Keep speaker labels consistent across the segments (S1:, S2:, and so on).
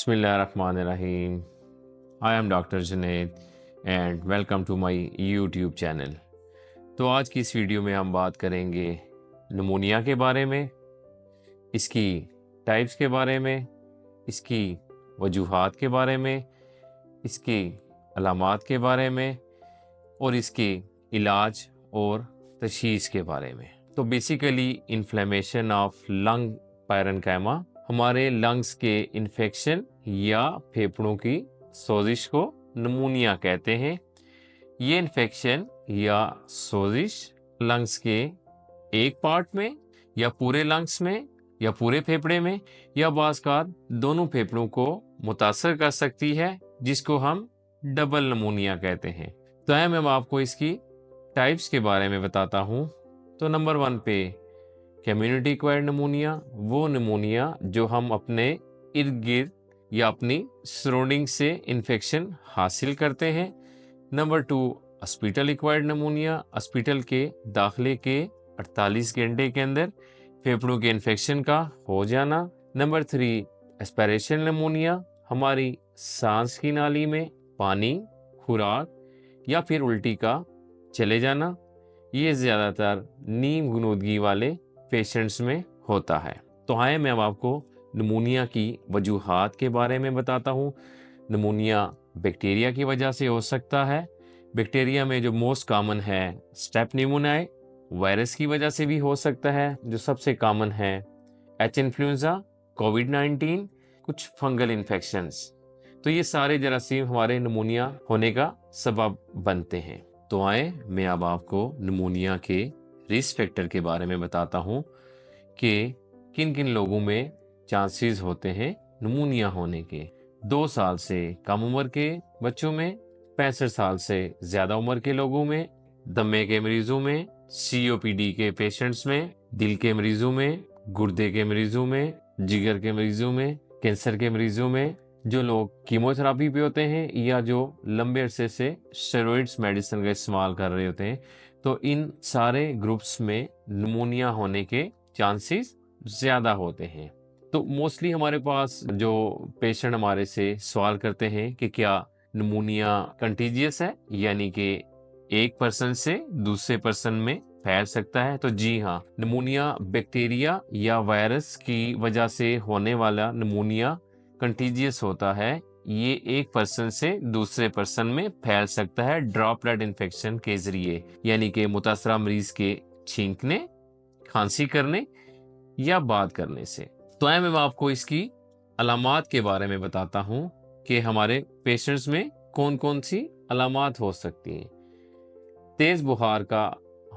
S1: Bismillahirrahmanirrahim. I am doctor Junaid and welcome to my YouTube channel. तो आज की इस वीडियो में हम बात करेंगे निमोनिया के बारे में, इसकी टाइप्स के बारे में, इसकी वजूहात के बारे में, इसकी अलामात के बारे में और इसके इलाज और तशख़ीस के बारे में। तो basically inflammation of lung parenchyma हमारे लंग्स के इन्फेक्शन या फेफड़ों की सोजिश को निमोनिया कहते हैं। ये इन्फेक्शन या सोजिश लंग्स के एक पार्ट में या पूरे लंग्स में या पूरे फेफड़े में या बाज़ दोनों फेफड़ों को मुतासर कर सकती है, जिसको हम डबल निमोनिया कहते हैं। तो मैं आपको इसकी टाइप्स के बारे में बताता हूँ। तो नंबर 1 पे कम्युनिटी एक्वायर्ड निमोनिया, वो निमोनिया जो हम अपने इर्द गिर्द या अपनी सराउंडिंग से इन्फेक्शन हासिल करते हैं। Number 2 hospital acquired pneumonia, hospital के दाखिले के 48 घंटे के अंदर फेफड़ों के इन्फेक्शन का हो जाना। नंबर 3 एस्पिरेशन निमोनिया, हमारी सांस की नाली में पानी, खुराक या फिर उल्टी का चले जाना। ये ज़्यादातर नीम गुनूदगी वाले पेशेंट्स में होता है। तो मैं अब आपको निमोनिया की वजूहात के बारे में बताता हूँ। निमोनिया बैक्टीरिया की वजह से हो सकता है। बैक्टीरिया में जो मोस्ट कॉमन है स्टेप निमोनियाई, वायरस की वजह से भी हो सकता है। जो सबसे कॉमन है एच इन्फ्लुएंजा, कोविड-19, कुछ फंगल इन्फेक्शंस। तो ये सारे जरासीम हमारे निमोनिया होने का सबब बनते हैं। तो मैं अब आपको निमोनिया के रिस्क फैक्टर के बारे में बताता हूँ कि किन किन लोगों में चांसेस होते हैं निमोनिया होने के। 2 साल से कम उम्र के बच्चों में, 65 साल से ज़्यादा उम्र के लोगों में, दमे के मरीजों में, COPD के पेशेंट्स में, दिल के मरीजों में, गुर्दे के मरीजों में, जिगर के मरीजों में, कैंसर के मरीजों में, जो लोग कीमोथेरापी पे होते हैं या जो लंबे अरसे से स्टेरॉइड्स मेडिसिन का इस्तेमाल कर रहे होते हैं। तो इन सारे ग्रुप्स में निमोनिया होने के चांसेस ज़्यादा होते हैं। तो मोस्टली हमारे पास जो पेशेंट हमारे से सवाल करते हैं कि क्या निमोनिया कंटीजियस है, यानी कि एक पर्सन से दूसरे पर्सन में फैल सकता है। तो जी हाँ, निमोनिया बैक्टीरिया या वायरस की वजह से होने वाला निमोनिया कंटीजियस होता है। ये एक पर्सन से दूसरे पर्सन में फैल सकता है ड्रॉपलेट इन्फेक्शन के जरिए, यानी कि मुतासरा मरीज के छींकने, खांसी करने या बात करने से। तो मैं आपको इसकी अलामात के बारे में बताता हूँ कि हमारे पेशेंट्स में कौन कौन सी अलामात हो सकती हैं। तेज बुखार का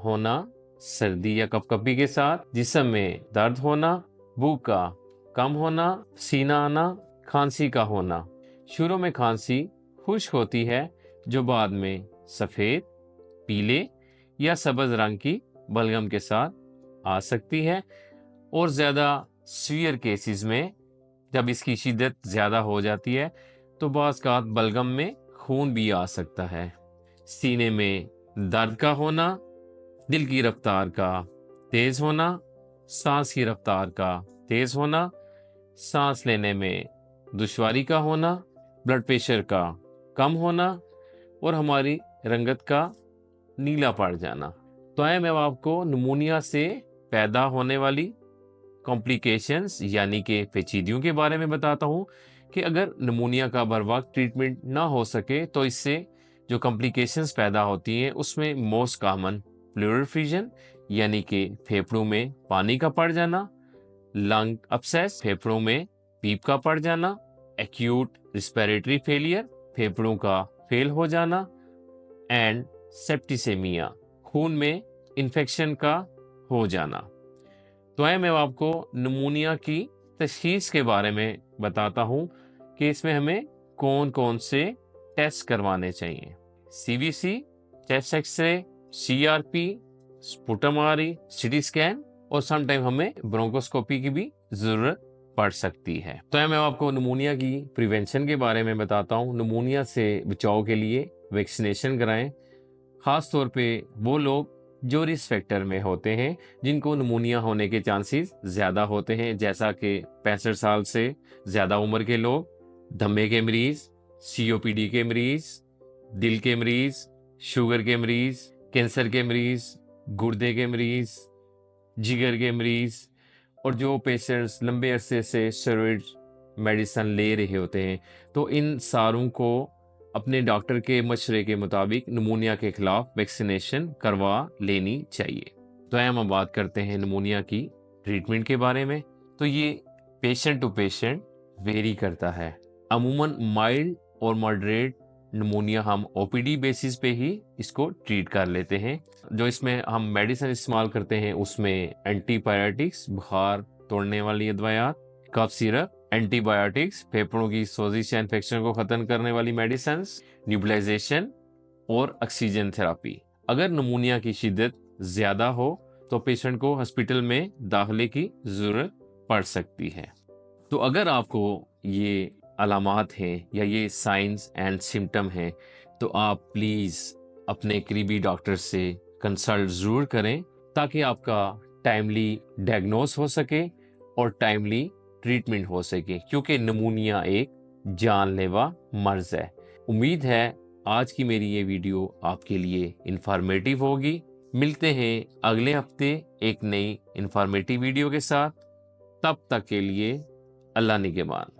S1: होना, सर्दी या कपकपी के साथ, जिस्म में दर्द होना, भूख का कम होना, सीना आना, खांसी का होना। शुरू में खांसी खुश्क होती है जो बाद में सफ़ेद, पीले या सब्ज रंग की बलगम के साथ आ सकती है। और ज़्यादा सीवियर केसेस में जब इसकी शिद्दत ज़्यादा हो जाती है तो बाज़ बलगम में खून भी आ सकता है। सीने में दर्द का होना, दिल की रफ्तार का तेज़ होना, सांस की रफ्तार का तेज़ होना, सांस लेने में दुश्वारी का होना, ब्लड प्रेशर का कम होना और हमारी रंगत का नीला पड़ जाना। तो मैं आपको निमोनिया से पैदा होने वाली कॉम्प्लिकेशंस यानी कि पेचीदगियों के बारे में बताता हूँ कि अगर निमोनिया का बर वक्त ट्रीटमेंट ना हो सके तो इससे जो कॉम्प्लिकेशंस पैदा होती हैं उसमें मोस्ट कॉमन प्लूरल एफ्यूजन, यानी कि फेफड़ों में पानी का पड़ जाना, लंग अपसेस, फेफड़ों में पीप का पड़ जाना, एक्यूट रिस्पिरेटरी फेलियर, फेफड़ों का फेल हो जाना, एंड सेप्टिसेमिया, खून में इन्फेक्शन का हो जाना। तो मैं आपको निमोनिया की तशख़ीस के बारे में बताता हूँ कि इसमें हमें कौन कौन से टेस्ट करवाने चाहिए। CBC, chest x-ray, CRP, sputum R E, CT scan और समटाइम हमें ब्रोंकोस्कोपी की भी ज़रूरत पड़ सकती है। तो मैं आपको निमोनिया की प्रिवेंशन के बारे में बताता हूँ। निमोनिया से बचाव के लिए वैक्सीनेशन कराएं। ख़ास तौर पे वो लोग जो रिस्क फैक्टर में होते हैं, जिनको निमोनिया होने के चांसेस ज़्यादा होते हैं, जैसा कि 65 साल से ज़्यादा उम्र के लोग, दमे के मरीज, सीओपीडी के मरीज, दिल के मरीज, शुगर के मरीज, कैंसर के मरीज, गुर्दे के मरीज, जिगर के मरीज और जो पेशेंट्स लंबे अरसे से स्टेरॉइड मेडिसिन ले रहे होते हैं, तो इन सारों को अपने डॉक्टर के मशवरे के मुताबिक निमोनिया के खिलाफ वैक्सीनेशन करवा लेनी चाहिए। तो हम बात करते हैं निमोनिया की ट्रीटमेंट के बारे में। तो ये पेशेंट टू पेशेंट वेरी करता है। अमूमन माइल्ड और मॉडरेट निमोनिया हम ओपीडी बेसिस पे ही इसको ट्रीट कर लेते हैं। जो इसमें हम मेडिसिन इस्तेमाल करते हैं उसमें एंटीबायोटिक्स, बुखार तोड़ने वाली दवाइयात, कफ सिरप, एंटीबायोटिक्स, फेफड़ों की सोजिश या इन्फेक्शन को खत्म करने वाली मेडिसिन, न्यूबलाइजेशन और ऑक्सीजन थेरापी। अगर निमोनिया की शिद्दत ज्यादा हो तो पेशेंट को हॉस्पिटल में दाखिले की जरूरत पड़ सकती है। तो अगर आपको ये अलामात हैं या ये साइंस एंड सिम्टम हैं तो आप प्लीज़ अपने करीबी डॉक्टर से कंसल्ट ज़रूर करें ताकि आपका टाइमली डायग्नोस हो सके और टाइमली ट्रीटमेंट हो सके, क्योंकि निमोनिया एक जानलेवा मर्ज है। उम्मीद है आज की मेरी ये वीडियो आपके लिए इंफॉर्मेटिव होगी। मिलते हैं अगले हफ्ते एक नई इंफॉर्मेटिव वीडियो के साथ। तब तक के लिए अल्लाह निगहबान।